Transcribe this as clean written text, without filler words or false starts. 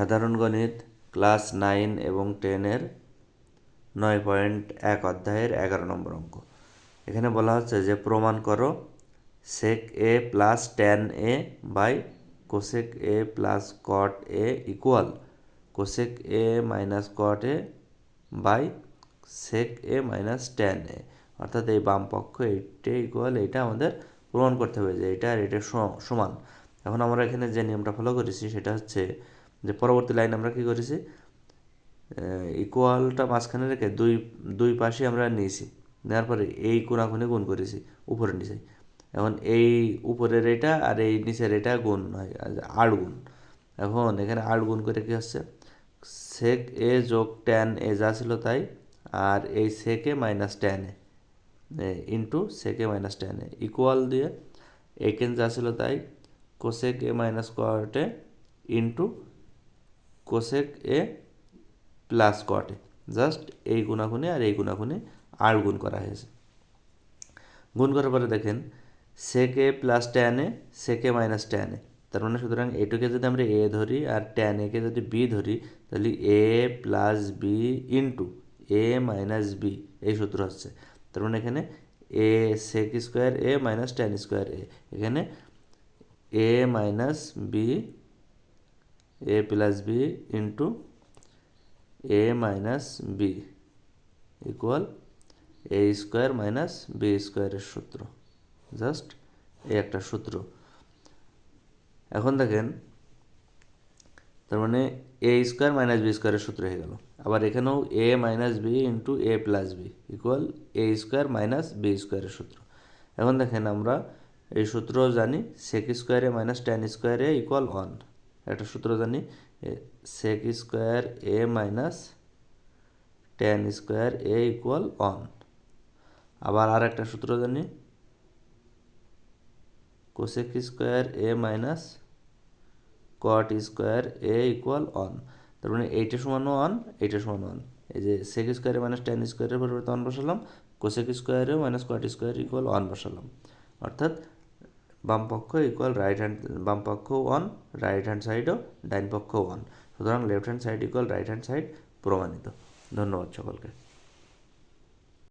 সাধারণ গণিত ক্লাস 9 এবং 10-এর 9.1 অধ্যায়ের 11 নম্বর অঙ্ক। এখানে বলা হচ্ছে যে প্রমাণ করো sec a plus tan a by cosec a plus cot a equal cosec a minus cot a by sec a minus tan a। অর্থাৎ এই বাম পক্ষ এইটা ইকুয়াল এইটা আমাদের প্রমাণ করতে হবে যে এটা আর এটা সমান। এখন আমরা এখানে যে নিয়মটা ফলো করেছি সেটা হচ্ছে যে পরবর্তী লাইন আমরা কি করেছি, ইকুয়ালটা মাঝখানে রেখে দুই পাশে আমরা নিয়েছি, নেওয়ার পরে এই কোণাকুণি গুণ করেছি উপরে নিচে। এখন এই উপরের এটা আর এই নিচের এটা গুণ হয়, আট গুণ। এখন এখানে আট গুণ করে কি হচ্ছে, সেক এ যোগ ট্যান এ যা ছিল তাই, আর এই sec A minus tan A into sec A minus tan A equal দিয়ে এইখানে যা ছিল তাই, cosec A minus cot A into cosec A plus cot A. Just এই গুণাগুণে আর এই গুণাগুণে আর গুণ করা হয়েছে। গুণ করার পরে দেখেন sec A plus tan A sec A minus tan A, তার মানে সুতরাং এটুকে যদি আমরা এ ধরি আর ট্যান একে যদি বি ধরি তাহলে এ প্লাস বি ইন্টু এ মাইনাস বি এই সূত্র হচ্ছে। তার মানে এখানে এ সেক স্কোয়ার এ মাইনাস ট্যান স্কোয়ার এ, এখানে এ minus B A plus B into A minus B equal A square minus B স্কোয়ারের সূত্র। জাস্ট এই একটা সূত্র। এখন দেখেন তার মানে এ স্কোয়ার মাইনাস বি স্কোয়ারের সূত্র হয়ে গেল। আবার এখানেও এ মাইনাস বি ইন্টু এ প্লাস বি ইকুয়াল এ স্কোয়ার মাইনাস বি স্কোয়ারের সূত্র। এখন দেখেন আমরা এই সূত্র জানি, সেক স্কোয়ার এ মাইনাস ট্যান স্কোয়ার এ ইকুয়াল 1। একটা সূত্র জানি, সেক স্কোয়ার এ মাইনাস ট্যান স্কোয়ার এ ইকুয়াল 1। আবার আর একটা সূত্র জানি, কোসেক স্কোয়ার এ মাইনাস কট স্কোয়ার এ ইকুয়াল 1। তার মানে এইটা সমান 1, এইটা সমান 1। এই যে সেক স্কোয়ার এ মাইনাস ট্যান স্কোয়ারের পরিবর্তে 1 বসালাম, কোসেক স্কোয়ার এ মাইনাস কট স্কোয়ার ইকুয়াল 1 বসালাম। অর্থাৎ বাম পক্ষ ইকুয়াল রাইট হ্যান্ড, বাম পক্ষ 1, রাইট হ্যান্ড সাইডও ডাইন পক্ষ 1। সুতরাং left hand side equal right hand side প্রমাণিত। ধন্যবাদ সকলকে।